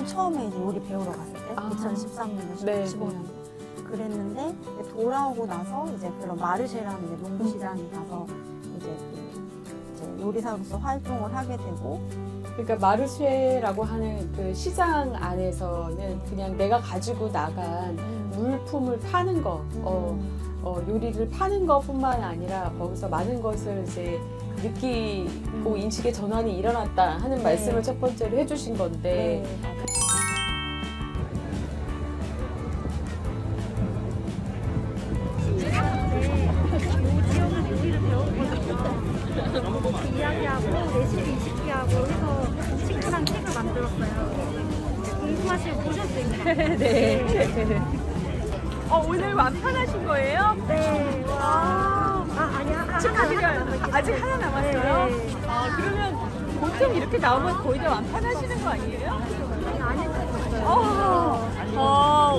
처음에 이제 요리 배우러 갔을 때 2013년에 네. 15년 그랬는데 돌아오고 나서 이제 그런 마르쉐라는 이제 농구시장에 가서 이제 요리사로서 활동을 하게 되고. 그러니까 마르쉐라고 하는 그 시장 안에서는 그냥 내가 가지고 나간 물품을 파는 거, 요리를 파는 것뿐만 아니라 거기서 많은 것을 이제 느끼고 인식의 전환이 일어났다 하는 말씀을 첫 번째로 해주신 건데. 이야기하고 레시피 인식하고 해서 친구랑 책을 만들었어요. 궁금하시면 보실 수 있나요? 네. 오늘 완판하신 거예요? 네. 아니야. 축하드려요. 아직 하나 남았어요? 네. 그러면 보통 이렇게 나오면 거의 다 완판하시는 거 아니에요? 안 했었어요.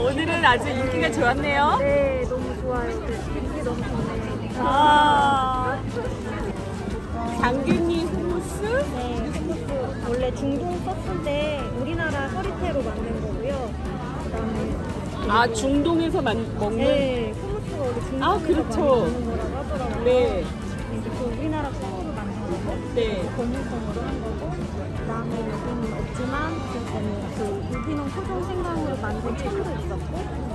오늘은 아주 인기가 좋았네요. 네, 너무 좋아요. 이게 너무 좋네요. 당근잎 후무스? 네, 후무스 원래 중동 소스인데 우리나라 서리태로 만든 거고요. 그다음에 중동에서 먹는? 네, 후무스가 원래 중동에서 그렇죠. 만드는 거라고 하더라고요. 네. 그 우리나라 소스로 만든 거고, 네. 고물성으로 한 거고, 그다음에 여기는 없지만 그 유기농 토종 생강으로 만든 채소도 있었고,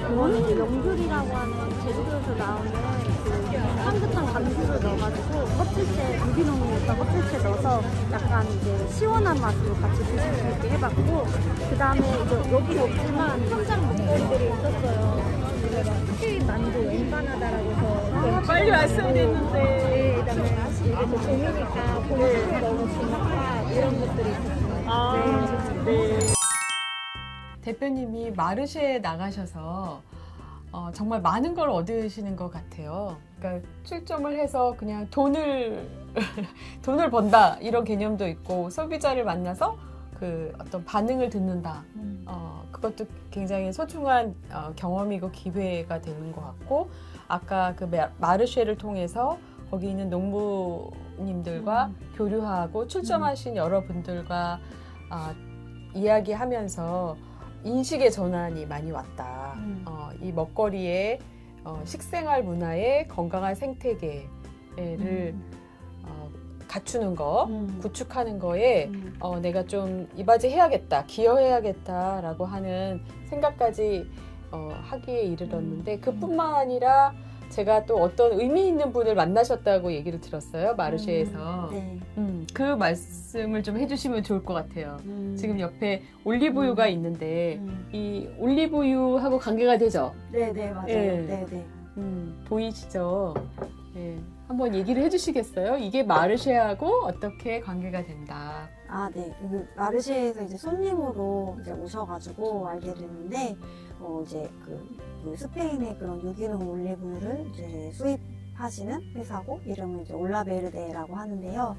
그거는 이제 명귤이라고 하는 제주도에서 나오는 그 향긋한 감귤을 넣어가지고 껍질째 유기농이니까 껍질째 넣어서 약간 이제 시원한 맛으로 같이 드실 수 있게 해봤고, 그 다음에 이제 여기 없지만 현장 먹거리들이 있었어요. 스테이 만두 엠파나다라고 해서 빨리 왔어야 됐는데. 네, 그다음에 이게 또 봄이니까 봄에 넣는 주먹밥 이런 것들이 있었어요. 네. 대표님이 마르쉐에 나가셔서 정말 많은 걸 얻으시는 것 같아요. 그러니까 출점을 해서 그냥 돈을 번다 이런 개념도 있고, 소비자를 만나서 그 어떤 반응을 듣는다. 그것도 굉장히 소중한 경험이고 기회가 되는 것 같고, 아까 그 마르쉐를 통해서 거기 있는 농부님들과 교류하고 출점하신 여러분들과 이야기하면서 인식의 전환이 많이 왔다. 이 먹거리의 식생활 문화의 건강한 생태계를 갖추는 거, 구축하는 거에 내가 좀 이바지해야겠다, 기여해야겠다라고 하는 생각까지 하기에 이르렀는데, 그뿐만 아니라 제가 또 어떤 의미 있는 분을 만나셨다고 얘기를 들었어요, 마르쉐에서. 네. 그 말씀을 좀 해주시면 좋을 것 같아요. 지금 옆에 올리브유가 있는데 이 올리브유하고 관계가 되죠? 네, 맞아요. 네. 보이시죠? 네. 한번 얘기를 해주시겠어요? 이게 마르쉐하고 어떻게 관계가 된다. 네. 마르쉐에서 이제 손님으로 이제 오셔가지고 알게 됐는데, 이제 그 스페인의 그런 유기농 올리브유를 이제 수입하시는 회사고, 이름은 이제 올라베르데라고 하는데요.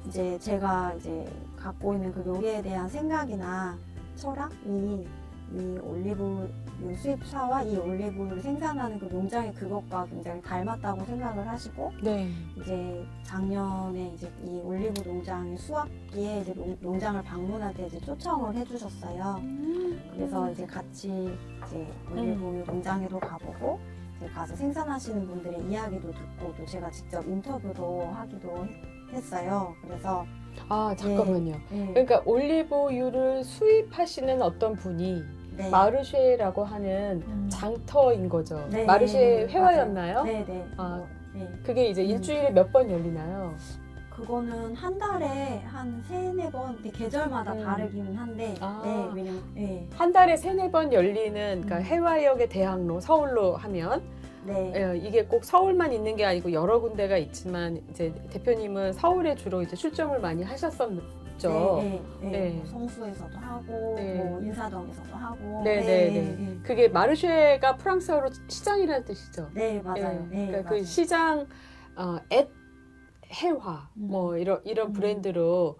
이제 제가 이제 갖고 있는 그 요리에 대한 생각이나 철학이 이 올리브유 수입사와 이 올리브유를 생산하는 그 농장의 그것과 굉장히 닮았다고 생각을 하시고, 네. 이제 작년에 이제 이 올리브 농장의 수확기에 이제 농장을 방문할 때 이제 초청을 해주셨어요. 그래서 이제 같이 이제 올리브유 농장에도 가보고, 이제 가서 생산하시는 분들의 이야기도 듣고, 또 제가 직접 인터뷰도 하기도 했어요. 그래서 잠깐만요. 네. 그러니까 올리브유를 수입하시는 어떤 분이 네. 마르쉐라고 하는 장터인 거죠. 네, 마르쉐 네, 회화였나요? 네. 네. 그게 이제 일주일에 몇 번 열리나요? 그거는 한 달에 한 3-4번, 계절마다 다르기는 한데, 네, 왜냐면, 네. 한 달에 3-4번 열리는, 그러니까 해화역의 대학로, 서울로 하면, 네. 이게 꼭 서울만 있는 게 아니고 여러 군데가 있지만, 이제 대표님은 서울에 주로 이제 출점을 많이 하셨었죠. 네. 뭐 성수에서도 하고, 뭐 인사동에서도 하고. 네. 그게 마르쉐가 프랑스어로 시장이라는 뜻이죠. 네, 맞아요. 그러니까 그 시장, 해화, 뭐 이런 브랜드로,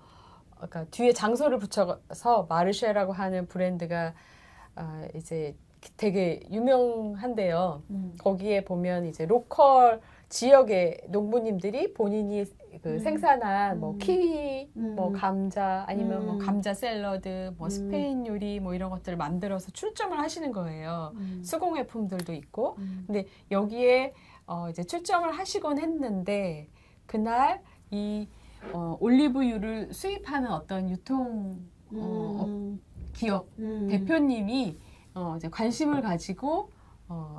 그러니까 뒤에 장소를 붙여서 마르쉐라고 하는 브랜드가 이제 되게 유명한데요. 거기에 보면 이제 로컬 지역의 농부님들이 본인이 그 생산한 뭐 키위, 뭐 감자 아니면 뭐 감자 샐러드, 뭐 스페인 요리 뭐 이런 것들을 만들어서 출점을 하시는 거예요. 수공예품들도 있고. 근데 여기에 이제 출점을 하시곤 했는데 그날 이 올리브유를 수입하는 어떤 유통 기업 대표님이 이제 관심을 가지고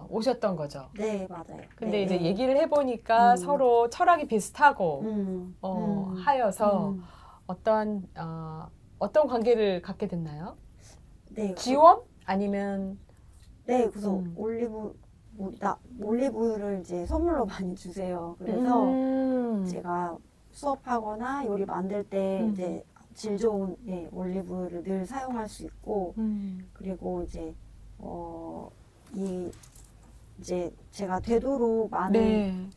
오셨던 거죠. 네, 맞아요. 근데 네, 이제 네. 얘기를 해보니까 서로 철학이 비슷하고 하여서 음. 어떤 관계를 갖게 됐나요? 네, 지원? 아니면 네, 그래서 올리브유를 이제 선물로 많이 주세요. 그래서 제가 수업하거나 요리 만들 때 이제 질 좋은 올리브유를 늘 사용할 수 있고, 그리고 이제 이제 제가 되도록 많은 네.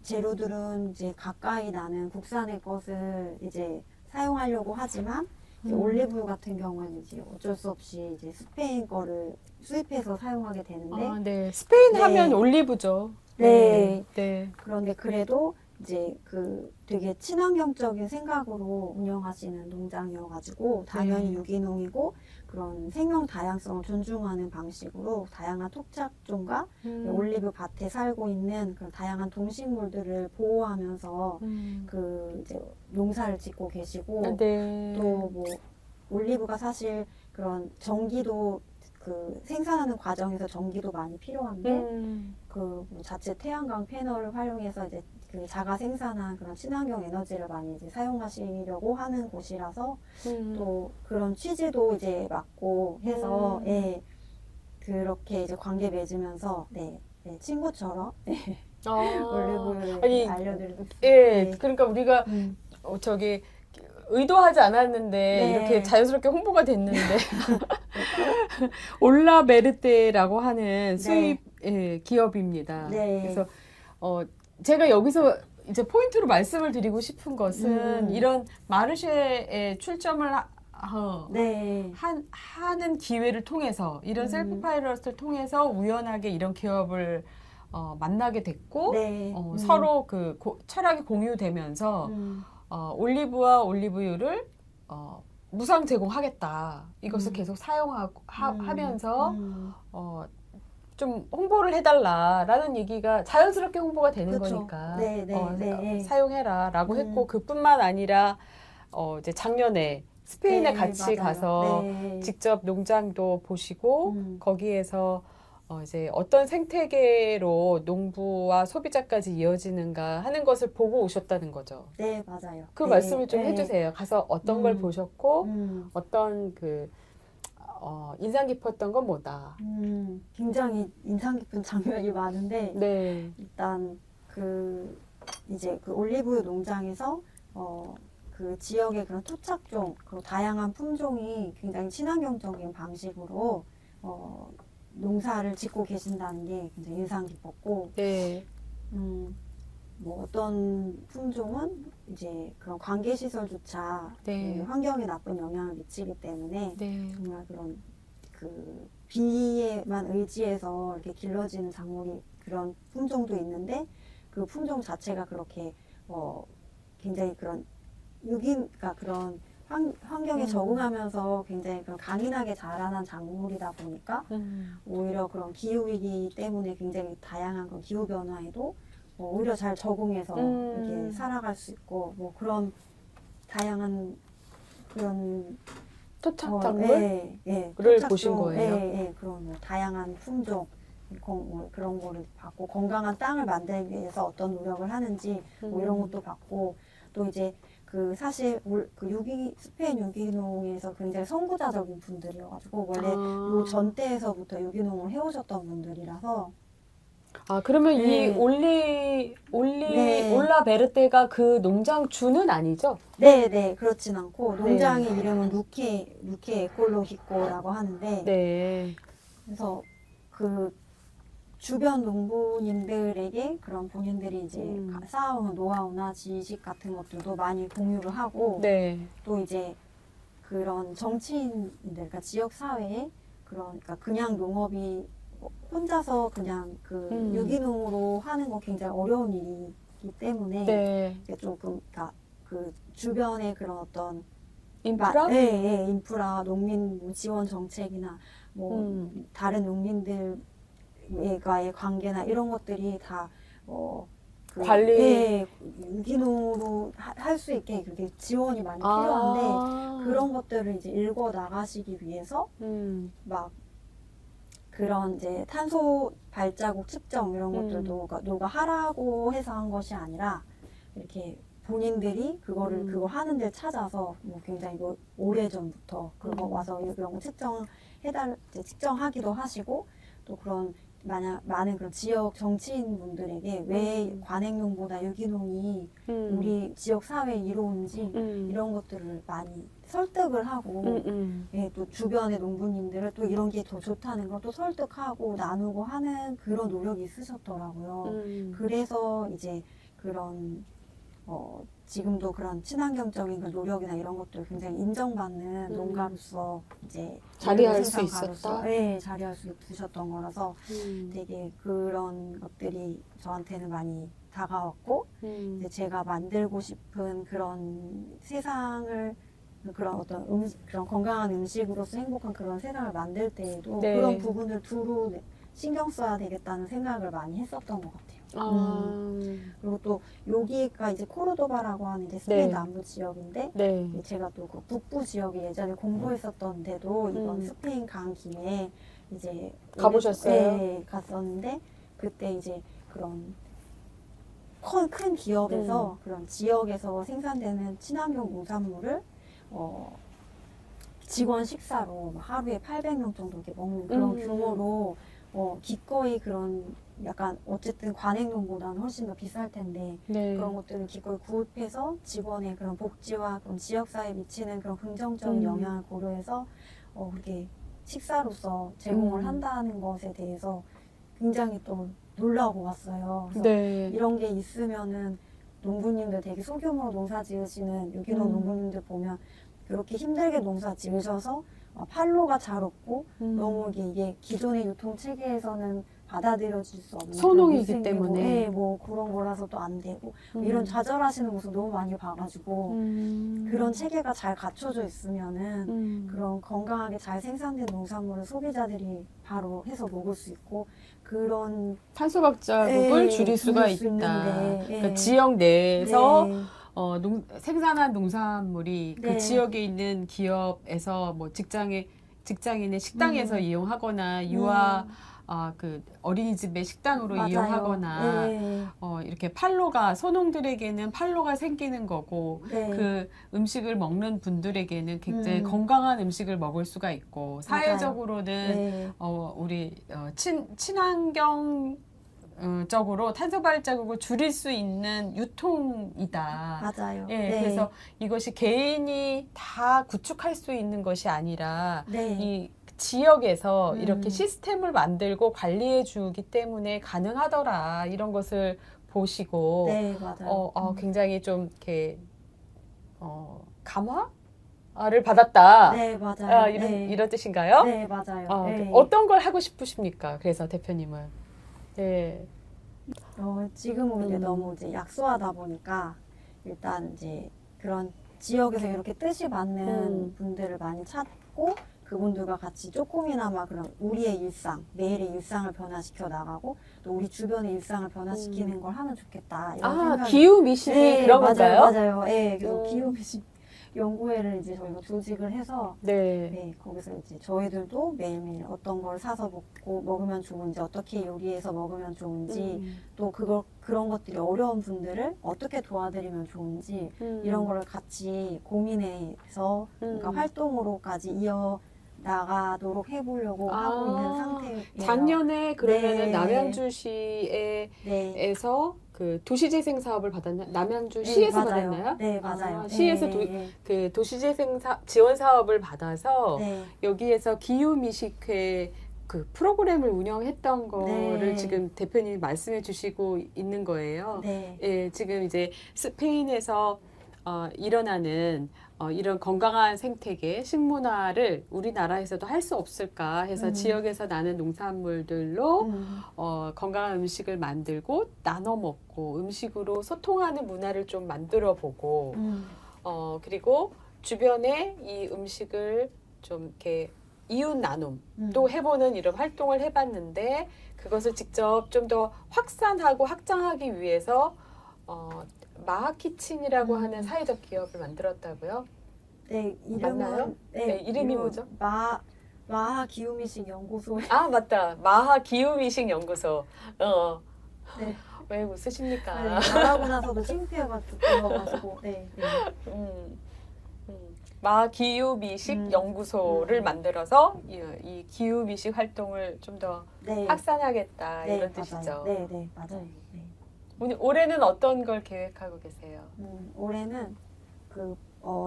재료들은 이제 가까이 나는 국산의 것을 이제 사용하려고 하지만 이제 올리브유 같은 경우는 이제 어쩔 수 없이 이제 스페인 거를 수입해서 사용하게 되는데 네. 스페인 네. 하면 올리브죠. 네. 네. 그런데 그래도 이제 그 되게 친환경적인 생각으로 운영하시는 농장이어가지고 당연히 네. 유기농이고 그런 생명 다양성을 존중하는 방식으로 다양한 토착종과 올리브 밭에 살고 있는 그런 다양한 동식물들을 보호하면서 그 이제 농사를 짓고 계시고 네. 또 뭐 올리브가 사실 그런 전기도 그 생산하는 과정에서 전기도 많이 필요한데 그뭐 자체 태양광 패널을 활용해서 이제 그 자가 생산한 그런 친환경 에너지를 많이 이제 사용하시려고 하는 곳이라서 또 그런 취지도 이제 맞고 해서 예, 그렇게 이제 관계 맺으면서 네, 친구처럼 올리브유를 아니, 알려드리고 예, 그러니까 우리가 저기 의도하지 않았는데 네. 이렇게 자연스럽게 홍보가 됐는데 올라베르테라고 하는 수입 기업입니다. 네. 그래서 제가 여기서 이제 포인트로 말씀을 드리고 싶은 것은 이런 마르쉐에 출점을 네. 하는 기회를 통해서 이런 셀프 파이러스를 통해서 우연하게 이런 기업을 만나게 됐고 네. 서로 그 철학이 공유되면서 올리브와 올리브유를 무상 제공하겠다. 이것을 계속 사용하고 하면서 좀 홍보를 해달라라는 얘기가 자연스럽게 홍보가 되는 그쵸. 거니까 네, 네, 네. 사용해라라고 했고 그뿐만 아니라 이제 작년에 스페인에 네, 같이 맞아요. 가서 네. 직접 농장도 보시고 거기에서 이제 어떤 생태계로 농부와 소비자까지 이어지는가 하는 것을 보고 오셨다는 거죠. 네, 맞아요. 그 네, 말씀을 좀 네. 해주세요. 가서 어떤 걸 보셨고 어떤 그 인상 깊었던 건 뭐다. 굉장히 인상 깊은 장면이 많은데 네. 일단 그 이제 그 올리브유 농장에서 그 지역의 그런 토착종 그리고 다양한 품종이 굉장히 친환경적인 방식으로 농사를 짓고 계신다는 게 굉장히 인상 깊었고 네. 뭐 어떤 품종은 이제 그런 관계 시설조차 네. 그 환경에 나쁜 영향을 미치기 때문에 네. 정말 그런 그 비에만 의지해서 이렇게 길러지는 작물이 그런 품종도 있는데 그 품종 자체가 그렇게 굉장히 그런 그러니까 그런 환경에 적응하면서 굉장히 그런 강인하게 자라난 작물이다 보니까 오히려 그런 기후 위기 때문에 굉장히 다양한 그런 기후 변화에도 오히려 잘 적응해서 이렇게 살아갈 수 있고 뭐 그런 다양한 그런 토착작물? 를 토착종, 보신 거예요? 그런 뭐 다양한 품종 뭐 그런 거를 봤고 건강한 땅을 만들기 위해서 어떤 노력을 하는지 뭐 이런 것도 봤고 또 이제 그 사실 그 스페인 유기농에서 굉장히 선구자적인 분들이어가지고 원래 요 전때에서부터 유기농을 해오셨던 분들이라서 그러면 네. 이 네. 올라베르테가 그 농장 주는 아니죠? 네 그렇진 않고 농장의 이름은 루케 에콜로기코라고 하는데 네. 그래서 그 주변 농부님들에게 그런 본인들이 이제 쌓아온 노하우나 지식 같은 것들도 많이 공유를 하고 네. 또 이제 그런 정치인들, 그러니까 지역 사회에 그러니까 그냥 농업이 혼자서 그냥 그 유기농으로 하는 거 굉장히 어려운 일이기 때문에 네. 이게 조금 그러니까 그 주변에 그런 어떤 인프라? 네, 인프라, 농민 뭐 지원 정책이나 뭐 다른 농민들과의 관계나 이런 것들이 다 그, 관리. 네, 유기농으로 할 수 있게 그렇게 지원이 많이 필요한데 그런 것들을 이제 읽어 나가시기 위해서 막 그런 이제 탄소 발자국 측정 이런 것들도 누가 하라고 해서 한 것이 아니라 이렇게 본인들이 그거 하는 데를 찾아서 뭐 굉장히 오래 전부터 그거 와서 이런 거 측정하기도 하시고 또 그런 많은 그런 지역 정치인 분들에게 왜 관행농보다 유기농이 우리 지역 사회에 이로운지 이런 것들을 많이 설득을 하고 예, 또 주변의 농부님들을 또 이런 게 더 좋다는 걸 또 설득하고 나누고 하는 그런 노력이 있으셨더라고요. 그래서 이제 그런 지금도 그런 친환경적인 그 노력이나 이런 것들 굉장히 인정받는 농가로서 이제 자리할 수 생산가로서, 있었다? 네, 자리할 수 있으셨던 거라서 되게 그런 것들이 저한테는 많이 다가왔고 이제 제가 만들고 싶은 그런 세상을 그런 어떤 그런 건강한 음식으로서 행복한 그런 세상을 만들 때에도 네. 그런 부분을 두루 신경 써야 되겠다는 생각을 많이 했었던 것 같아요. 그리고 또 여기가 이제 코르도바라고 하는 이제 스페인 네. 남부 지역인데 네. 제가 또 그 북부 지역에 예전에 공부했었던데도 이번 스페인 간 김에 이제 가보셨어요? 네, 갔었는데 그때 이제 그런 큰 기업에서 그런 지역에서 생산되는 친환경 농산물을 직원 식사로 하루에 800명 정도 이렇게 먹는 그런 규모로 기꺼이 그런 약간 어쨌든 관행농보다는 훨씬 더 비쌀 텐데 네. 그런 것들을 기꺼이 구입해서 직원의 그런 복지와 그런 지역사회에 미치는 그런 긍정적인 영향을 고려해서 그렇게 식사로서 제공을 한다는 것에 대해서 굉장히 또 놀라고 왔어요. 그래서 네. 이런 게 있으면은 농부님들 되게 소규모로 농사 지으시는 유기농 농부님들 보면 그렇게 힘들게 농사 지으셔서 판로가 잘 없고 너무 이게 기존의 유통 체계에서는 받아들여질 수 없는 소농이기 그런 때문에. 네, 뭐 그런 거라서도 안 되고 이런 좌절하시는 모습 너무 많이 봐가지고 그런 체계가 잘 갖춰져 있으면은 그런 건강하게 잘 생산된 농산물을 소비자들이 바로 해서 먹을 수 있고 그런 탄소 박자국을 줄일 수가 줄일 수 있다. 있는데, 그러니까 지역 내에서 네. 생산한 농산물이 그 네. 지역에 있는 기업에서 뭐 직장인의 식당에서 이용하거나 유아 그 어린이집의 식당으로 맞아요. 이용하거나 네. 이렇게 소농들에게는 판로가 생기는 거고 네. 그 음식을 먹는 분들에게는 굉장히 건강한 음식을 먹을 수가 있고 사회적으로는 네. 우리 친환경 적으로 탄소 발자국을 줄일 수 있는 유통이다. 맞아요. 예, 네. 그래서 이것이 개인이 다 구축할 수 있는 것이 아니라 네. 이 지역에서 이렇게 시스템을 만들고 관리해 주기 때문에 가능하더라. 이런 것을 보시고 네, 맞아요. 굉장히 좀 이렇게 감화를 받았다. 네, 맞아요. 이런 뜻인가요? 네, 맞아요. 네. 어떤 걸 하고 싶으십니까? 그래서 대표님은. 네. 지금은 이제 너무 이제 약소하다 보니까 일단 이제 그런 지역에서 이렇게 뜻이 맞는 분들을 많이 찾고 그분들과 같이 조금이나마 그런 우리의 일상, 매일의 일상을 변화시켜 나가고 또 우리 주변의 일상을 변화시키는 걸 하면 좋겠다. 이런 생각이. 기후 미신이 네, 그런 맞아요, 건가요? 맞아요. 네, 그래서 기후 미신 연구회를 이제 저희가 조직을 해서 네. 거기서 이제 저희들도 매일매일 어떤 걸 사서 먹으면 좋은지, 어떻게 요리해서 먹으면 좋은지, 또 그런 것들이 어려운 분들을 어떻게 도와드리면 좋은지, 이런 거를 같이 고민해서, 그러니까 활동으로까지 나가도록 해보려고 하고 있는 상태예요. 작년에 그러면은 네. 남양주시에서 그 도시재생 사업을 받았나? 남양주 네, 시에서 맞아요. 받았나요? 네, 맞아요. 시에서 그 도시재생 지원 사업을 받아서 네. 여기에서 기후미식회 그 프로그램을 운영했던 거를 지금 대표님이 말씀해 주시고 있는 거예요. 네. 예, 지금 이제 스페인에서 일어나는 이런 건강한 생태계, 식문화를 우리나라에서도 할 수 없을까 해서 지역에서 나는 농산물들로 건강한 음식을 만들고 나눠 먹고 음식으로 소통하는 문화를 좀 만들어 보고 그리고 주변에 이 음식을 좀 이렇게 이웃 나눔도 해보는 이런 활동을 해봤는데 그것을 직접 좀 더 확산하고 확장하기 위해서 마하키친이라고 하는 사회적 기업을 만들었다고요? 네, 맞나요? 네, 이름이 뭐죠? 마하 기후미식 연구소. 아, 맞다. 마하 기후미식 연구소. 네. 왜 웃으십니까? 네, 말하고 나서도 창피해가지고 들어가지고. 네, 네. 마하 기후미식 연구소를 만들어서 이 기후미식 활동을 좀 더 네. 확산하겠다 네, 이런 맞아요. 뜻이죠. 네, 네, 맞아요. 네. 올해는 어떤 걸 계획하고 계세요? 올해는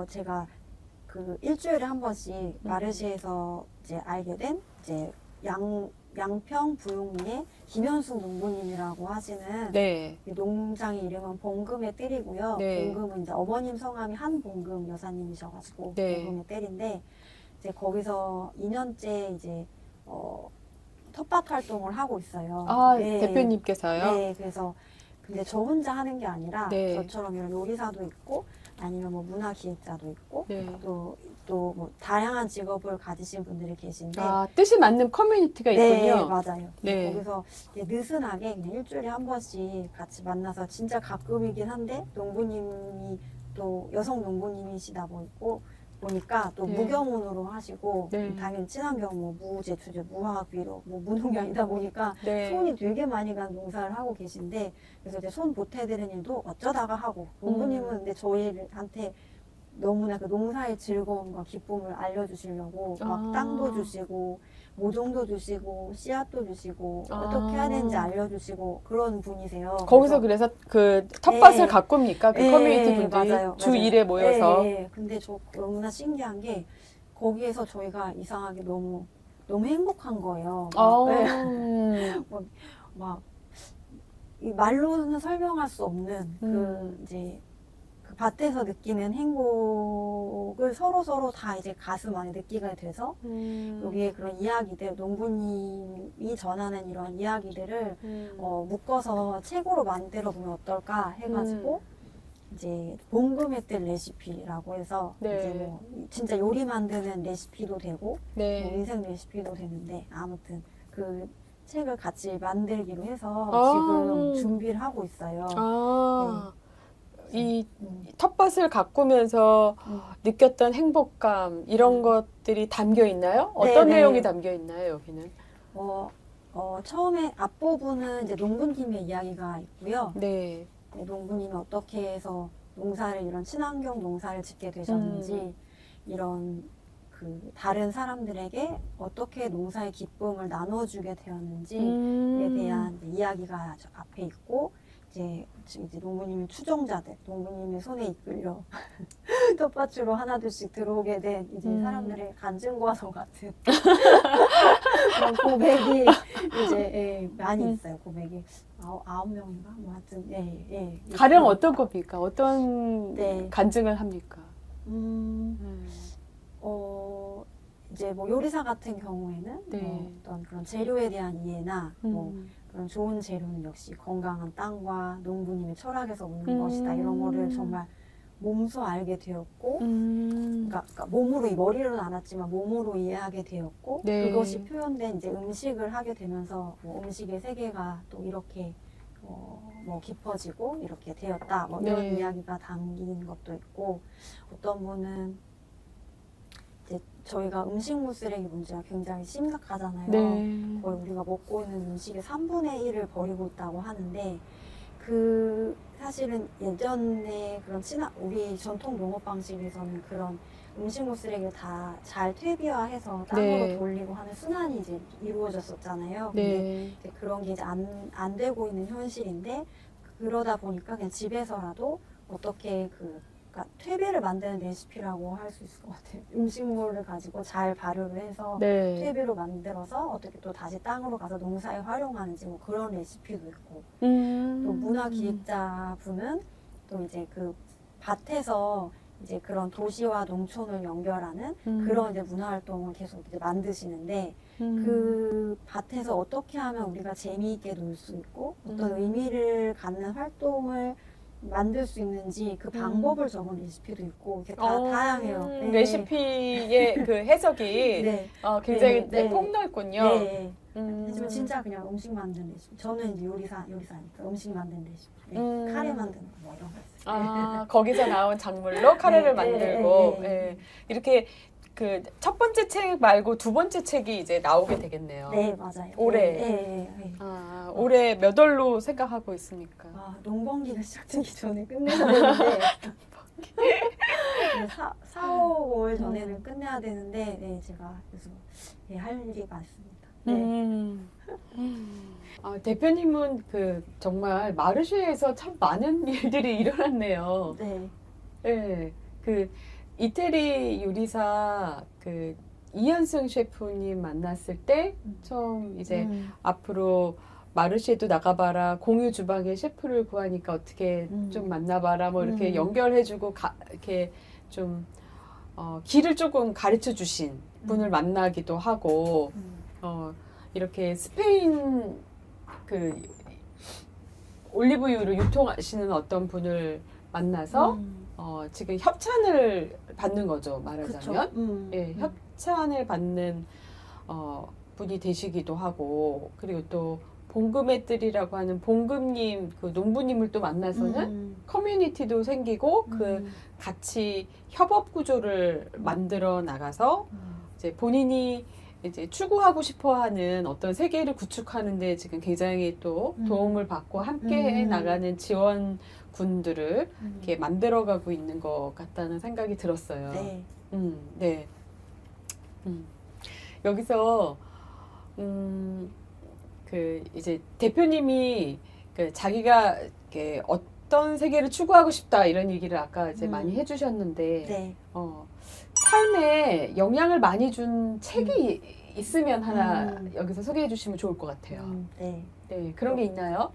제가 일주일에 한 번씩 마르시에서 이제 알게 된 이제 양평 부용리의 김현숙 농부님이라고 하시는 네. 농장의 이름은 봉금의 뜰이고요. 네. 봉금은 이제 어머님 성함이 한봉금 여사님이셔가지고 네. 봉금의 뜰인데 이제 거기서 2년째 이제 텃밭 활동을 하고 있어요. 아, 네. 대표님께서요? 네, 그래서 근데 저 혼자 하는 게 아니라 네. 저처럼 이런 요리사도 있고 아니면 뭐 문화기획자도 있고 네. 또 뭐 다양한 직업을 가지신 분들이 계신데 아, 뜻이 맞는 커뮤니티가 네, 있군요. 맞아요. 네. 거기서 이제 느슨하게 그냥 일주일에 한 번씩 같이 만나서 진짜 가끔이긴 한데 농부님이 또 여성 농부님이시다 보니까 또 네. 무경운으로 하시고 네. 당연히 친환경 뭐 무제초제 무화학비료 뭐 무농약이다 보니까 네. 손이 되게 많이 간 농사를 하고 계신데 그래서 이제 손 보태드리는 일도 어쩌다가 하고 농부님은 근데 저희한테 너무나 그 농사의 즐거움과 기쁨을 알려주시려고 막 땅도 주시고 모종도 주시고 씨앗도 주시고 어떻게 해야 되는지 알려주시고 그런 분이세요. 거기서 그래서 그 텃밭을 네. 가꿉니까? 그 네, 커뮤니티 분들이 맞아요, 주 맞아요. 1회 모여서. 네, 근데 저 너무나 신기한 게 거기에서 저희가 이상하게 너무 행복한 거예요. 막 이 말로는 설명할 수 없는 이제 그 밭에서 느끼는 행복을 서로 다 이제 가슴 안에 느끼게 돼서 여기에 그런 이야기들 농부님이 전하는 이런 이야기들을 묶어서 책으로 만들어 보면 어떨까 해가지고 이제 봉금의 뜰 레시피라고 해서 네. 이제 뭐 진짜 요리 만드는 레시피도 되고 네. 뭐 인생 레시피도 되는데 아무튼 그 책을 같이 만들기로 해서 지금 준비를 하고 있어요. 이 텃밭을 가꾸면서 느꼈던 행복감 이런 것들이 담겨 있나요? 어떤 네, 내용이 네. 담겨 있나요, 여기는? 처음에 앞부분은 이제 농부님의 이야기가 있고요. 네. 네, 농부님이 어떻게 해서 농사를 이런 친환경 농사를 짓게 되셨는지 이런 그 다른 사람들에게 어떻게 농사의 기쁨을 나눠주게 되었는지에 대한 이야기가 저 앞에 있고 이제 농부님의 추종자들, 농부님의 손에 이끌려 텃밭으로 하나둘씩 들어오게 된 이제 사람들의 간증과서 같은 그런 고백이 이제 많이 있어요. 고백이 9명인가? 뭐 하여튼 가령 어떤 겁니까? 어떤 네. 간증을 합니까? 이제 뭐 요리사 같은 경우에는 네. 뭐 어떤 그런 재료에 대한 이해나 뭐 그런 좋은 재료는 역시 건강한 땅과 농부님의 철학에서 오는 것이다 이런 거를 정말 몸소 알게 되었고 그러니까 몸으로 머리로는 알았지만 몸으로 이해하게 되었고 네. 그것이 표현된 이제 음식을 하게 되면서 뭐 음식의 세계가 또 이렇게 뭐 깊어지고 이렇게 되었다 뭐 이런 네. 이야기가 담긴 것도 있고 어떤 분은 이제 저희가 음식물 쓰레기 문제가 굉장히 심각하잖아요. 네. 거의 우리가 먹고 있는 음식의 3분의 1을 버리고 있다고 하는데 사실은 예전에 그런 우리 전통 농업 방식에서는 그런 음식물 쓰레기를 다 잘 퇴비화해서 땅으로 네. 돌리고 하는 순환이 이제 이루어졌었잖아요. 근데 네. 이제 그런 게 이제 안 되고 있는 현실인데 그러다 보니까 그냥 집에서라도 어떻게 그러니까 퇴비를 만드는 레시피라고 할 수 있을 것 같아요. 음식물을 가지고 잘 발효를 해서 네. 퇴비로 만들어서 어떻게 또 다시 땅으로 가서 농사에 활용하는지 뭐 그런 레시피도 있고 또 문화기획자 분은 또 이제 그 밭에서 이제 그런 도시와 농촌을 연결하는 그런 이제 문화 활동을 계속 이제 만드시는데 그 밭에서 어떻게 하면 우리가 재미있게 놀 수 있고 어떤 의미를 갖는 활동을 만들 수 있는지 그 방법을 적은 레시피도 있고 이렇게 다양해요. 네. 레시피의 그 해석이 네. 굉장히 네, 네. 폭넓군요. 네. 하지만 진짜 그냥 음식 만드는 레시피. 저는 이제 요리사니까 음식 만드는 레시피. 네. 카레 만드는 거 뭐 이런 거 있어요. 거기서 나온 작물로 카레를 네, 만들고 네. 예. 이렇게 그 첫 번째 책 말고 두 번째 책이 이제 나오게 되겠네요. 네, 맞아요. 올해. 네. 올해 몇 월로 생각하고 있습니까? 농번기가 시작되기 전에 끝내야 되는데 4, 5월 전에는 끝내야 되는데 네, 제가 그래서 할 일이 많습니다. 네. 대표님은 그 정말 마르쉐에서 참 많은 일들이 일어났네요. 네. 네, 그 이태리 요리사 그 이현승 셰프님 만났을 때 처음 이제 앞으로 마르쉐도 나가봐라, 공유 주방의 셰프를 구하니까 어떻게 좀 만나봐라, 뭐 이렇게 연결해주고 이렇게 좀 길을 조금 가르쳐 주신 분을 만나기도 하고 이렇게 스페인 그 올리브유를 유통하시는 어떤 분을 만나서 지금 협찬을 받는 거죠, 말하자면. 예, 협찬을 받는 분이 되시기도 하고, 그리고 또 봉금애들이라고 하는 봉금님, 그 농부님을 또 만나서는 커뮤니티도 생기고 그 같이 협업 구조를 만들어 나가서 이제 본인이 이제 추구하고 싶어하는 어떤 세계를 구축하는데 지금 굉장히 또 도움을 받고 함께 나가는 지원군들을 이렇게 만들어가고 있는 것 같다는 생각이 들었어요. 네. 네. 여기서 그 이제 대표님이 그 자기가 이렇게 어떤 세계를 추구하고 싶다 이런 얘기를 아까 이제 많이 해주셨는데 네. 삶에 영향을 많이 준 책이 있으면 하나 여기서 소개해 주시면 좋을 것 같아요. 네. 네, 그런 게 있나요?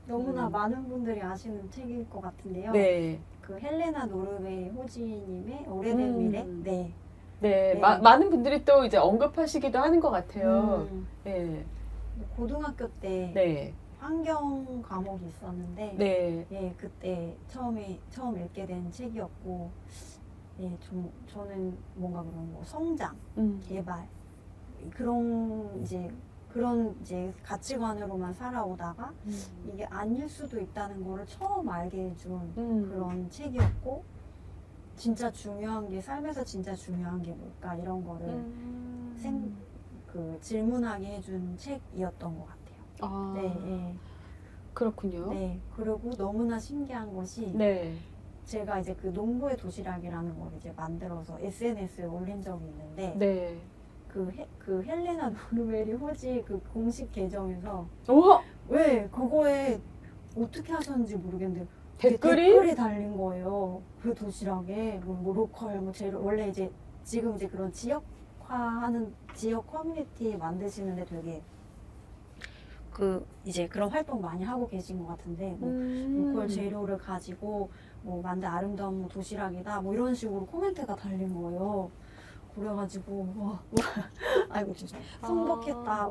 너무나 많은 분들이 아시는 책일 것 같은데요. 네. 그 헬레나 노르베이 호지님의 오래된 미래. 네. 네, 네. 많은 분들이 또 이제 언급하시기도 하는 것 같아요. 네. 고등학교 때 네. 환경 과목이 있었는데, 네. 예, 그때 처음 읽게 된 책이었고, 예, 저는 뭔가 그런 뭐 성장, 개발 그런 이제 가치관으로만 살아오다가 이게 아닐 수도 있다는 거를 처음 알게 해준 그런 책이었고, 진짜 중요한 게 삶에서 진짜 중요한 게 뭘까 이런 거를 질문하게 해준 책이었던 것 같아요. 네, 네. 그렇군요. 네, 그리고 너무나 신기한 것이 네. 제가 이제 그 농부의 도시락이라는 걸 이제 만들어서 SNS에 올린 적이 있는데 네. 그 헬레나 노르베리 호지 그 공식 계정에서 우와! 왜 그거에 어떻게 하셨는지 모르겠는데 댓글이 달린 거예요. 그 도시락에 뭐 로컬 뭐 재료 원래 이제 지금 이제 그런 지역화하는 지역 커뮤니티 만드시는데 되게 그 이제 그런 활동 많이 하고 계신 것 같은데 뭐 로컬 재료를 가지고 뭐 만든 아름다운 뭐 도시락이다 뭐 이런 식으로 코멘트가 달린 거예요. 그래가지고 와 아이고 진짜 성복했다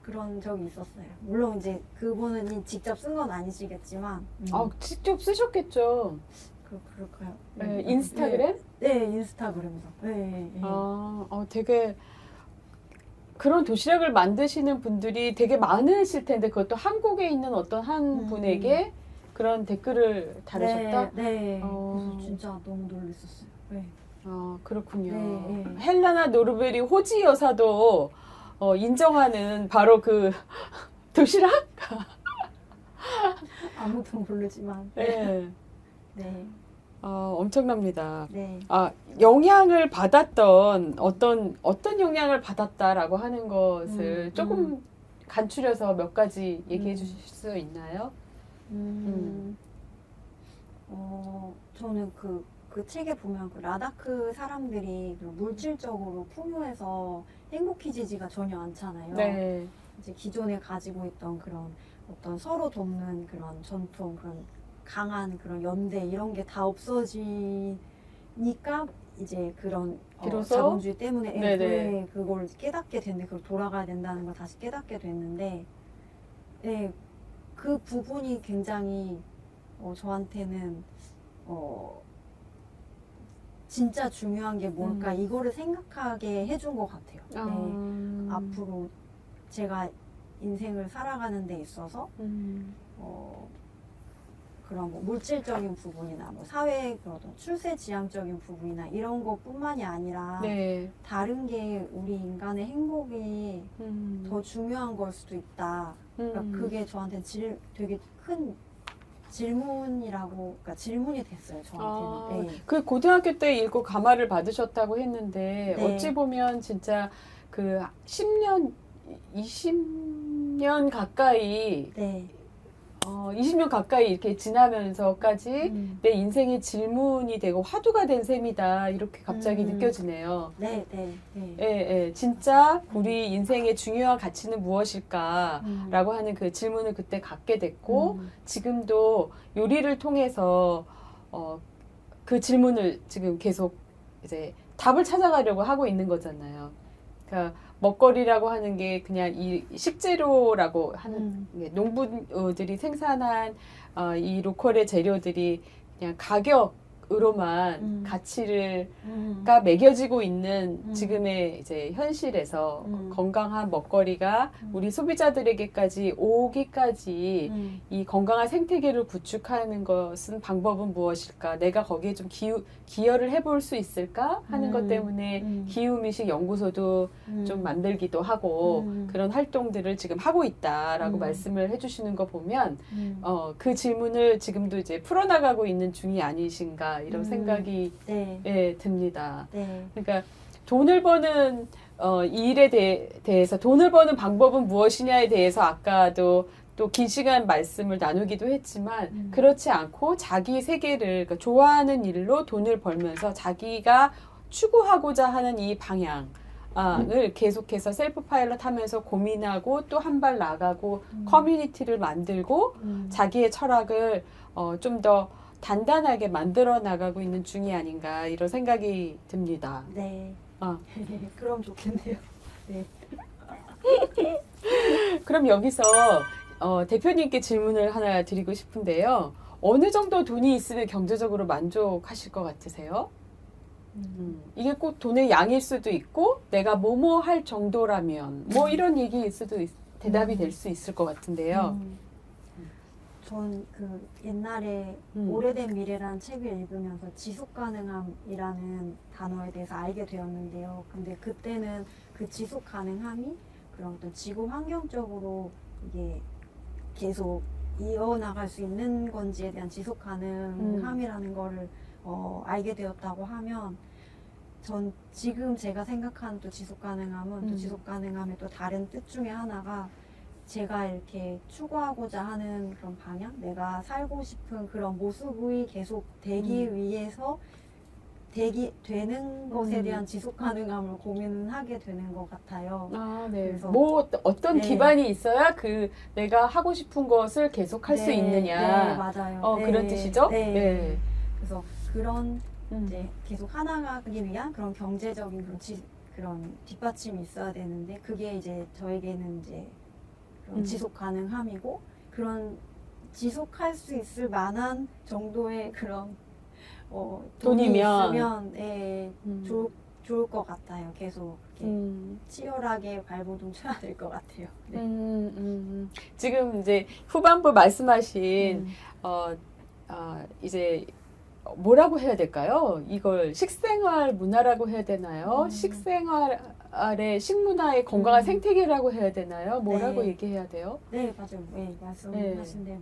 그런 적이 있었어요. 물론 이제 그분은 직접 쓴 건 아니시겠지만 직접 쓰셨겠죠. 그럴까요? 네, 인스타그램? 네, 인스타그램에서. 네. 되게 그런 도시락을 만드시는 분들이 되게 많으실 텐데 그것도 한국에 있는 어떤 한 분에게 그런 댓글을 달으셨다? 네. 그래서 진짜 너무 놀랐었어요. 네. 그렇군요. 네. 헬레나 노르베리 호지 여사도 인정하는 바로 그 도시락? 아무도 모르지만. 네. 네. 엄청납니다. 네. 영향을 받았던 어떤 영향을 받았다라고 하는 것을 조금 간추려서 몇 가지 얘기해 주실 수 있나요? 저는 그 책에 보면 그 라다크 사람들이 물질적으로 풍요해서 행복해지지가 전혀 않잖아요. 네. 이제 기존에 가지고 있던 그런 어떤 서로 돕는 그런 전통, 그런 강한 그런 연대 이런 게 다 없어지니까 이제 그런 비로소? 자본주의 때문에 네네. 그걸 깨닫게 됐는데 그걸 돌아가야 된다는 걸 다시 깨닫게 됐는데 네, 그 부분이 굉장히 저한테는 진짜 중요한 게 뭘까 이거를 생각하게 해준 것 같아요. 네, 앞으로 제가 인생을 살아가는 데 있어서 그런 뭐 물질적인 부분이나 뭐 사회 그런 출세지향적인 부분이나 이런 것뿐만이 아니라 네. 다른 게 우리 인간의 행복이 더 중요한 걸 수도 있다. 그러니까 그게 저한테 되게 큰 질문이라고, 그러니까 질문이 됐어요, 저한테는. 네. 그 고등학교 때 읽고 감화를 받으셨다고 했는데 네. 어찌 보면 진짜 그 10년, 20년 가까이 네. 20년 가까이 이렇게 지나면서까지 내 인생의 질문이 되고 화두가 된 셈이다. 이렇게 갑자기 느껴지네요. 네, 네, 네. 예, 예. 진짜 우리 인생의 중요한 가치는 무엇일까라고 하는 그 질문을 그때 갖게 됐고, 지금도 요리를 통해서 그 질문을 지금 계속 이제 답을 찾아가려고 하고 있는 거잖아요. 그러니까 먹거리라고 하는 게 그냥 이 식재료라고 하는 농부들이 생산한 이 로컬의 재료들이 그냥 가격으로만 가치가 매겨지고 있는 지금의 이제 현실에서 건강한 먹거리가 우리 소비자들에게까지 오기까지 이 건강한 생태계를 구축하는 것은 방법은 무엇일까? 내가 거기에 좀 기여를 해볼 수 있을까? 하는 것 때문에 기후미식 연구소도 좀 만들기도 하고 그런 활동들을 지금 하고 있다라고 말씀을 해주시는 거 보면 그 질문을 지금도 이제 풀어나가고 있는 중이 아니신가 이런 생각이 네. 예, 듭니다. 네. 그러니까 돈을 버는 이 일에 대해서 돈을 버는 방법은 무엇이냐에 대해서 아까도 또 긴 시간 말씀을 나누기도 했지만 그렇지 않고 자기 세계를 그러니까 좋아하는 일로 돈을 벌면서 자기가 추구하고자 하는 이 방향을 계속해서 셀프 파일럿 하면서 고민하고 또 한 발 나가고 커뮤니티를 만들고 자기의 철학을 좀 더 단단하게 만들어 나가고 있는 중이 아닌가 이런 생각이 듭니다. 네. 그럼 좋겠네요. 네. 그럼 여기서 대표님께 질문을 하나 드리고 싶은데요. 어느 정도 돈이 있으면 경제적으로 만족하실 것 같으세요? 이게 꼭 돈의 양일 수도 있고 내가 뭐뭐 할 정도라면 뭐 이런 얘기일 수도 대답이 될 수 있을 것 같은데요. 전 그 옛날에 오래된 미래라는 책을 읽으면서 지속가능함이라는 단어에 대해서 알게 되었는데요. 근데 그때는 그 지속가능함이 그런 어떤 지구 환경적으로 이게 계속 이어나갈 수 있는 건지에 대한 지속가능함이라는 거를 알게 되었다고 하면 전 지금 제가 생각하는 또 지속가능함은 또 지속가능함의 또 다른 뜻 중에 하나가 제가 이렇게 추구하고자 하는 그런 방향, 내가 살고 싶은 그런 모습이 계속 되기 위해서 되는 것에 대한 지속 가능함을 고민하게 되는 것 같아요. 아, 네. 그래서 뭐 어떤 네. 기반이 있어야 그 내가 하고 싶은 것을 계속 할 수 네, 있느냐. 네, 맞아요. 네, 그런 뜻이죠? 네. 네. 그래서 그런 이제 계속 하나가기 위한 그런 경제적인 그런 뒷받침이 있어야 되는데 그게 이제 저에게는 이제 그런 지속 가능함이고 그런 지속할 수 있을 만한 정도의 그런 돈이 돈이면. 있으면 좋을 것 같아요. 계속 이렇게 치열하게 발버둥 쳐야 될 것 같아요. 네. 지금 이제 후반부 말씀하신 이제 뭐라고 해야 될까요? 이걸 식생활 문화라고 해야 되나요? 식생활의 식문화의 건강한 생태계라고 해야 되나요? 뭐라고 네. 얘기해야 돼요? 네, 맞아요. 네, 말씀하신 대로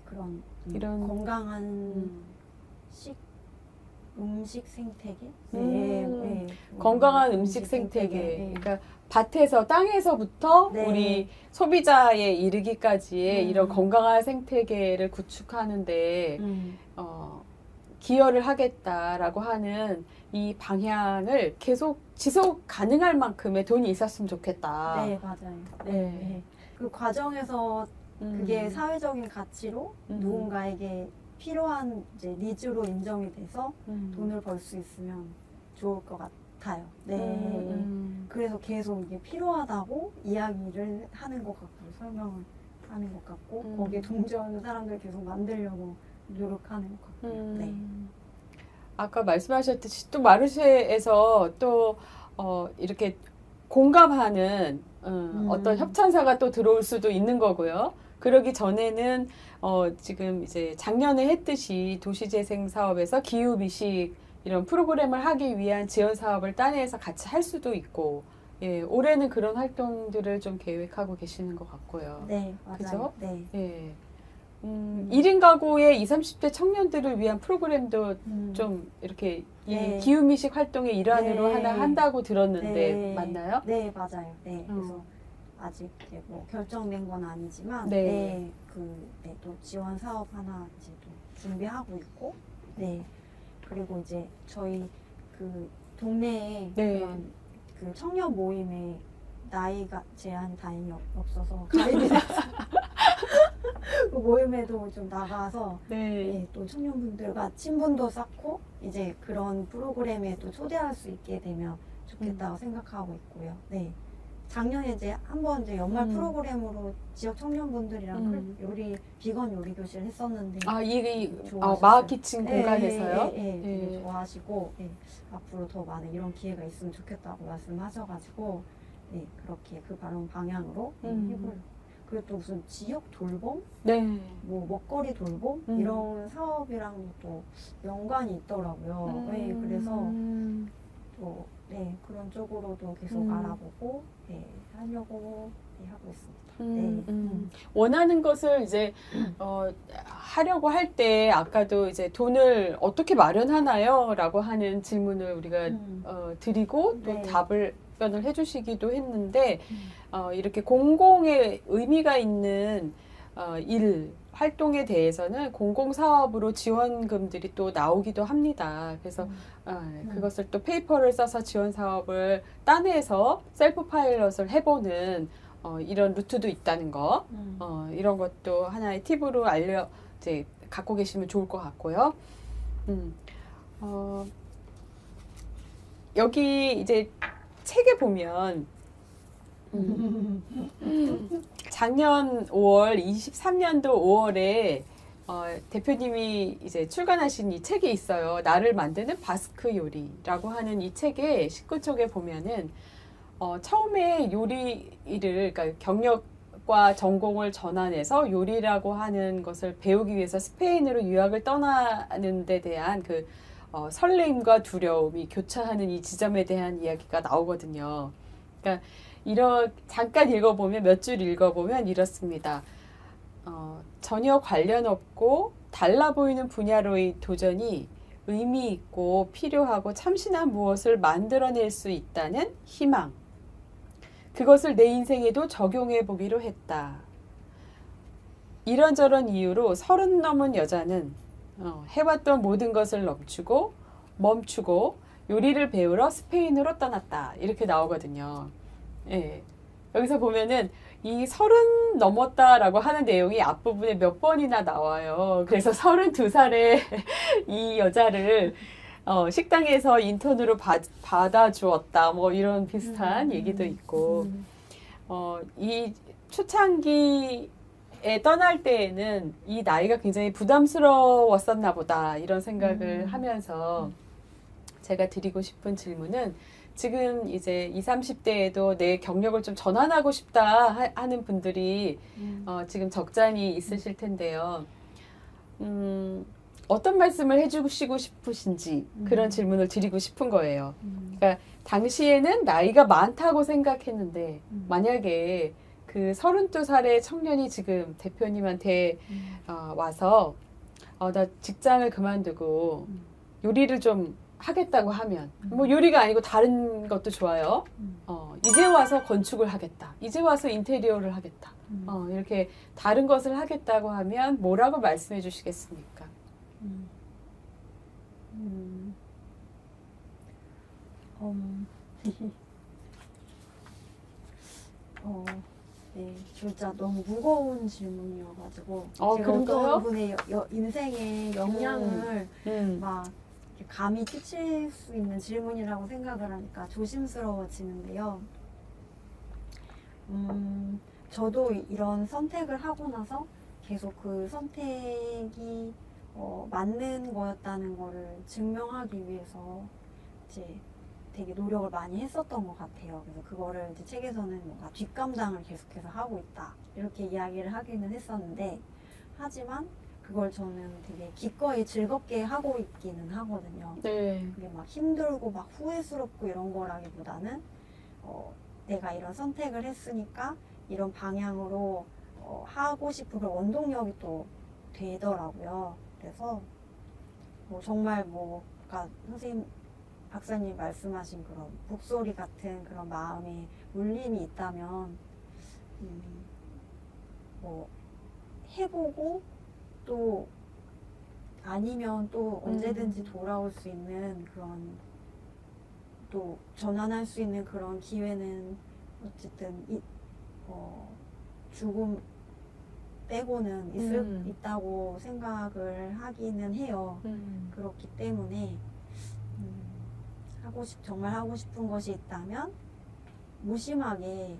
그런 이런 건강한 음식 생태계? 건강한 음식 생태계. 그러니까 밭에서 땅에서부터 네. 우리 소비자에 이르기까지의 이런 건강한 생태계를 구축하는데 기여를 하겠다라고 하는 이 방향을 계속 지속 가능할 만큼의 돈이 있었으면 좋겠다. 네, 맞아요. 네. 네. 그 과정에서 그게 사회적인 가치로 누군가에게 필요한 이제 니즈로 인정이 돼서 돈을 벌 수 있으면 좋을 것 같아요. 네. 그래서 계속 이게 필요하다고 이야기를 하는 것 같고 설명을 하는 것 같고 거기에 동조하는 사람들 계속 만들려고 노력하는 것 같고요. 네. 아까 말씀하셨듯이 또 마르쉐에서 또 이렇게 공감하는 어떤 협찬사가 또 들어올 수도 있는 거고요. 그러기 전에는 지금 이제 작년에 했듯이 도시재생 사업에서 기후미식 이런 프로그램을 하기 위한 지원 사업을 따내서 같이 할 수도 있고, 예, 올해는 그런 활동들을 좀 계획하고 계시는 것 같고요. 네, 맞아요. 그죠? 네. 예. 1인 가구의 20, 30대 청년들을 위한 프로그램도 좀 이렇게 네. 이 기후미식 활동의 일환으로 네. 하나 한다고 들었는데 네. 맞나요? 네, 맞아요. 네. 그래서 아직 이제 뭐 결정된 건 아니지만, 네. 또 지원 사업 하나 이제 또 준비하고 있고, 네. 그리고 이제 저희 그 동네에 네. 그런 그 청년 모임에 나이가 제한이 다행히 없어서 가입이 돼서 그 모임에도 좀 나가서 네. 또 청년분들과 친분도 쌓고 이제 그런 프로그램에 또 초대할 수 있게 되면 좋겠다고 생각하고 있고요. 네. 작년에 이제 한번 이제 연말 프로그램으로 지역 청년분들이랑 비건 요리 교실 했었는데 좋아하셨어요. 마하키친 공간에서요? 되게 좋아하시고 앞으로 더 많은 이런 기회가 있으면 좋겠다고 말씀하셔가지고 그렇게 그 바로 방향으로 해보려고. 그리고 또 무슨 지역 돌봄? 네. 뭐 먹거리 돌봄? 이런 사업이랑 또 연관이 있더라고요. 그래서 또 그런 쪽으로도 계속 알아보고 하려고 하고 있습니다. 원하는 것을 이제 하려고 할 때 아까도 이제 돈을 어떻게 마련하나요? 라고 하는 질문을 우리가 드리고 또 답변을 해주시기도 했는데 이렇게 공공의 의미가 있는 활동에 대해서는 공공사업으로 지원금들이 또 나오기도 합니다. 그래서 그것을 또 페이퍼를 써서 지원 사업을 따내서 셀프 파일럿을 해보는 이런 루트도 있다는 거, 이런 것도 하나의 팁으로 이제 갖고 계시면 좋을 것 같고요. 여기 이제 책에 보면 작년 5월, 23년도 5월에 대표님이 이제 출간하신 이 책이 있어요. 나를 만드는 바스크 요리라고 하는 이 책의 19쪽에 보면은 처음에 요리를, 그러니까 경력과 전공을 전환해서 요리라고 하는 것을 배우기 위해서 스페인으로 유학을 떠나는 데 대한 그 설렘과 두려움이 교차하는 이 지점에 대한 이야기가 나오거든요. 그러니까 잠깐 읽어보면, 몇 줄 읽어보면 이렇습니다. 전혀 관련 없고 달라 보이는 분야로의 도전이 의미 있고 필요하고 참신한 무엇을 만들어낼 수 있다는 희망. 그것을 내 인생에도 적용해 보기로 했다. 이런저런 이유로 30 넘은 여자는 해왔던 모든 것을 멈추고 요리를 배우러 스페인으로 떠났다. 이렇게 나오거든요. 예. 여기서 보면은 이 30 넘었다라고 하는 내용이 앞부분에 몇 번이나 나와요. 그래서 32살의 이 여자를 식당에서 인턴으로 받아주었다. 뭐 이런 비슷한 얘기도 있고, 이 초창기에 떠날 때에는 이 나이가 굉장히 부담스러웠었나 보다. 이런 생각을 하면서 제가 드리고 싶은 질문은, 지금 이제 20, 30대에도 내 경력을 좀 전환하고 싶다 하는 분들이 지금 적잖이 있으실 텐데요. 어떤 말씀을 해주시고 싶으신지 그런 질문을 드리고 싶은 거예요. 그러니까 당시에는 나이가 많다고 생각했는데 만약에 그 32살의 청년이 지금 대표님한테 와서 나 직장을 그만두고 요리를 좀 하겠다고 하면, 뭐 요리가 아니고 다른 것도 좋아요. 이제 와서 건축을 하겠다. 이제 와서 인테리어를 하겠다. 이렇게 다른 것을 하겠다고 하면 뭐라고 말씀해 주시겠습니까? 네, 진짜 너무 무거운 질문이어가지고 제가 그런가요? 어떤 분의 인생에 영향을 막 이렇게 감히 끼칠 수 있는 질문이라고 생각을 하니까 조심스러워지는데요. 저도 이런 선택을 하고 나서 계속 그 선택이 맞는 거였다는 거를 증명하기 위해서 이제 되게 노력을 많이 했었던 것 같아요. 그래서 그거를 이제 책에서는 뭔가 뒷감당을 계속해서 하고 있다 이렇게 이야기를 하기는 했었는데, 하지만 그걸 저는 되게 기꺼이 즐겁게 하고 있기는 하거든요. 네. 그게 막 힘들고 막 후회스럽고 이런 거라기보다는 내가 이런 선택을 했으니까 이런 방향으로 하고 싶은 그런 원동력이 또 되더라고요. 그래서 뭐 정말 뭐 아까 선생님 박사님 말씀하신 그런 북소리 같은 그런 마음의 울림이 있다면 뭐 해보고 또 아니면 또 언제든지 돌아올 수 있는 그런 또 전환할 수 있는 그런 기회는 어쨌든 죽음 빼고는 있다고 생각을 하기는 해요. 그렇기 때문에 정말 하고 싶은 것이 있다면 무심하게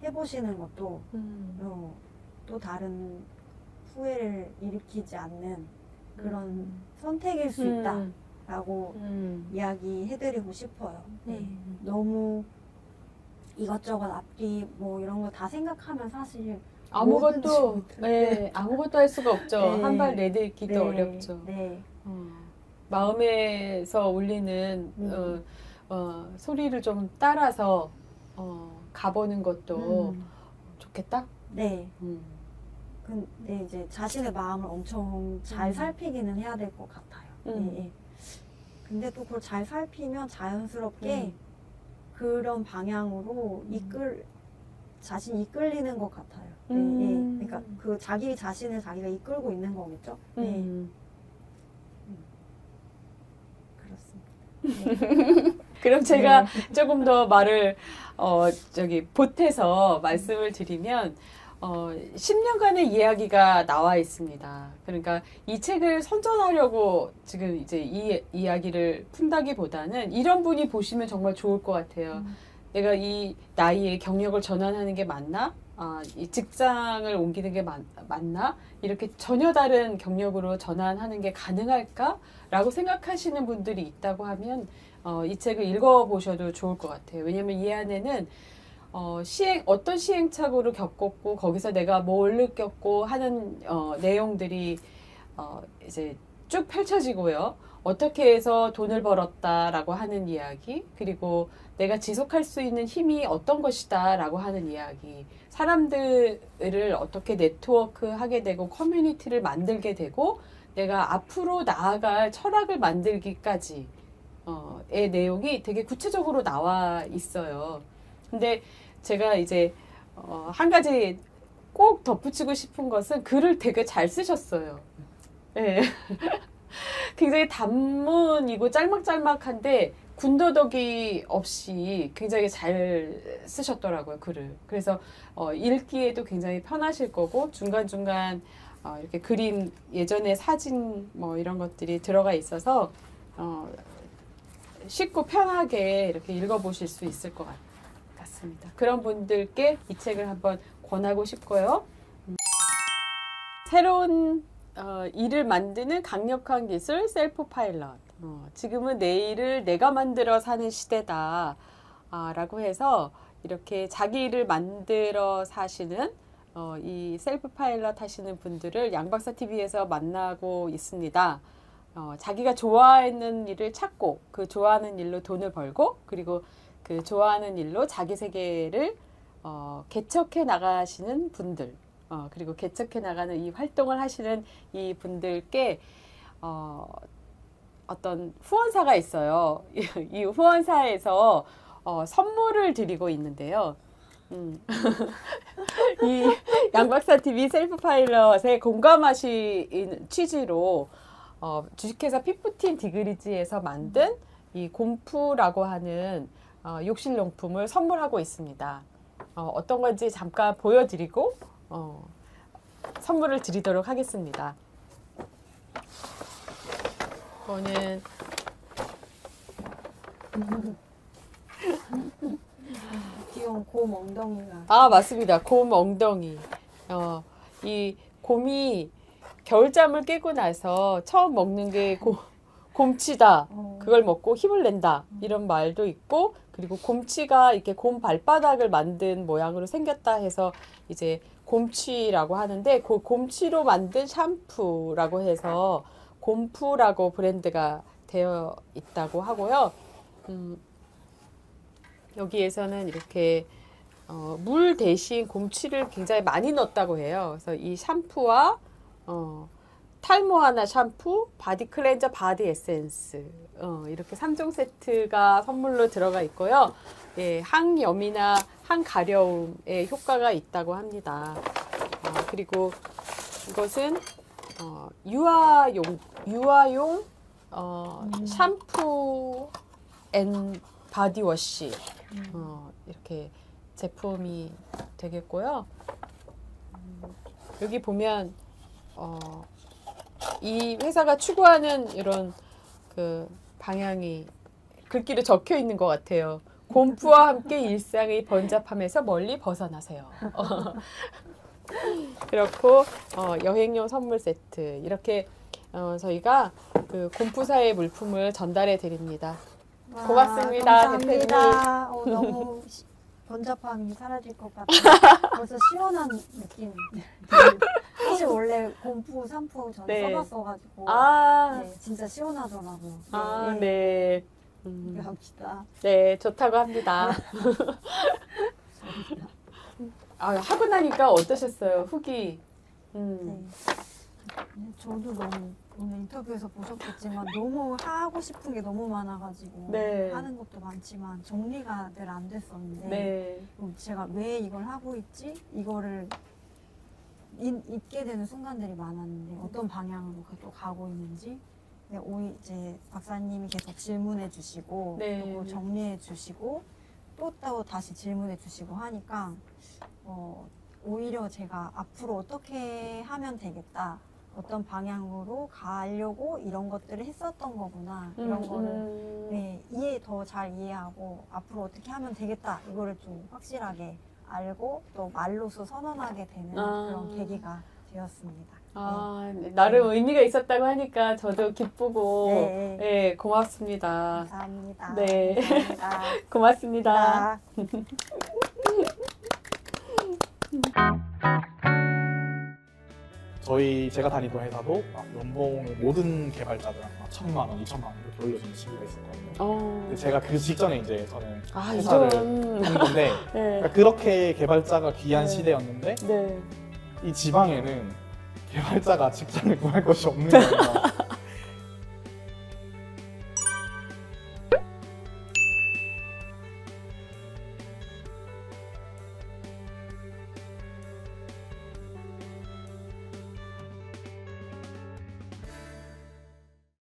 해보시는 것도 또 다른 후회를 일으키지 않는 그런 선택일 수 있다라고 이야기해드리고 싶어요. 네. 너무 이것저것 앞뒤 뭐 이런 거 다 생각하면 사실 아무것도 아무것도 할 수가 없죠. 네. 한 발 내딛기도 네. 어렵죠. 네. 마음에서 울리는 소리를 좀 따라서 가보는 것도 좋겠다. 네. 근데 이제 자신의 마음을 엄청 잘 살피기는 해야 될 것 같아요. 네. 근데 또 그걸 잘 살피면 자연스럽게 그런 방향으로 자신이 이끌리는 것 같아요. 네. 그러니까 그 자기 자신을 자기가 이끌고 있는 거겠죠. 네. 그렇습니다. 그럼 제가 조금 더 말을 보태서 말씀을 드리면 10년간의 이야기가 나와 있습니다. 그러니까 이 책을 선전하려고 지금 이제 이 이야기를 푼다기보다는 이런 분이 보시면 정말 좋을 것 같아요. 내가 이 나이에 경력을 전환하는 게 맞나? 이 직장을 옮기는 게 맞나? 이렇게 전혀 다른 경력으로 전환하는 게 가능할까? 라고 생각하시는 분들이 있다고 하면 이 책을 읽어보셔도 좋을 것 같아요. 왜냐하면 이 안에는 어떤 시행착오를 겪었고 거기서 내가 뭘 느꼈고 하는 내용들이 이제 쭉 펼쳐지고요. 어떻게 해서 돈을 벌었다라고 하는 이야기, 그리고 내가 지속할 수 있는 힘이 어떤 것이다라고 하는 이야기, 사람들을 어떻게 네트워크하게 되고 커뮤니티를 만들게 되고 내가 앞으로 나아갈 철학을 만들기까지 의 내용이 되게 구체적으로 나와 있어요. 근데 제가 이제 한 가지 꼭 덧붙이고 싶은 것은 글을 되게 잘 쓰셨어요. 네. 굉장히 단문이고 짤막짤막한데 군더더기 없이 굉장히 잘 쓰셨더라고요, 글을. 그래서 읽기에도 굉장히 편하실 거고 중간중간 이렇게 그림, 예전에 사진 뭐 이런 것들이 들어가 있어서 쉽고 편하게 이렇게 읽어보실 수 있을 것 같습니다. 그런 분들께 이 책을 한번 권하고 싶고요. 새로운 일을 만드는 강력한 기술 셀프 파일럿. 지금은 내 일을 내가 만들어 사는 시대다 라고 해서 이렇게 자기 일을 만들어 사시는 이 셀프 파일럿 하시는 분들을 양박사TV에서 만나고 있습니다. 자기가 좋아하는 일을 찾고 그 좋아하는 일로 돈을 벌고 그리고 그 좋아하는 일로 자기 세계를 개척해 나가시는 분들, 그리고 개척해 나가는 이 활동을 하시는 이 분들께 어떤 후원사가 있어요. 이 후원사에서 선물을 드리고 있는데요. 이 양박사TV 셀프 파일럿에 공감하시는 취지로 주식회사 피프틴 디그리지에서 만든 이 곰프라고 하는 욕실용품을 선물하고 있습니다. 어떤 건지 잠깐 보여드리고 선물을 드리도록 하겠습니다. 이거는 귀여운 곰 엉덩이가. 아, 맞습니다. 곰 엉덩이. 이 곰이 겨울잠을 깨고 나서 처음 먹는 게 곰치다. 그걸 먹고 힘을 낸다. 이런 말도 있고, 그리고 곰치가 이렇게 곰 발바닥을 만든 모양으로 생겼다 해서 이제 곰치라고 하는데, 그 곰치로 만든 샴푸라고 해서 곰푸라고 브랜드가 되어 있다고 하고요. 여기에서는 이렇게 물 대신 곰치를 굉장히 많이 넣었다고 해요. 그래서 이 샴푸와 탈모 하나 샴푸, 바디 클렌저, 바디 에센스 이렇게 3종 세트가 선물로 들어가 있고요. 예, 항염이나 항가려움에 효과가 있다고 합니다. 그리고 이것은 유아용 샴푸 앤 바디워시 이렇게 제품이 되겠고요. 여기 보면 이 회사가 추구하는 이런 그 방향이 글귀로 적혀 있는 것 같아요. 곰푸와 함께 일상의 번잡함에서 멀리 벗어나세요. 그렇고 여행용 선물 세트 이렇게 저희가 그 곰푸사의 물품을 전달해 드립니다. 와, 고맙습니다, 대표님. 감사합니다. 너무 번잡함이 사라질 것 같아요. 벌써 시원한 느낌. 사실 원래 곰푸 샴푸 저는 네. 써봤어가지고 네, 진짜 시원하더라고요. 네. 합시다. 네, 좋다고 합니다. 하고 나니까 어떠셨어요? 후기? 네. 저도 너무 오늘 인터뷰에서 보셨겠지만 너무 하고 싶은 게 너무 많아가지고 네. 하는 것도 많지만 정리가 늘 안 됐었는데 네. 제가 왜 이걸 하고 있지? 이거를 잊게 되는 순간들이 많았는데 어떤 방향으로 또 가고 있는지 이제 박사님이 계속 질문해 주시고 네. 그리고 정리해 주시고 또 다시 질문해 주시고 하니까 오히려 제가 앞으로 어떻게 하면 되겠다 어떤 방향으로 가려고 이런 것들을 했었던 거구나 이런 거를 네, 더 잘 이해하고 앞으로 어떻게 하면 되겠다 이거를 좀 확실하게 알고 또 말로서 선언하게 되는 그런 계기가 되었습니다. 네, 나름 의미가 있었다고 하니까 저도 기쁘고 네. 네, 고맙습니다. 감사합니다. 네. 감사합니다. 고맙습니다. 제가 다니던 회사도 막 연봉을 모든 개발자들한테 막 1,000만 원, 2,000만 원 이렇게 올려주는 시기가 있었거든요. 근데 제가 그 직전에 이제 저는 회사를 한 건데 네. 그러니까 그렇게 개발자가 귀한 네. 시대였는데 네. 이 지방에는 개발자가 직장을 구할 곳이 없는 거예요.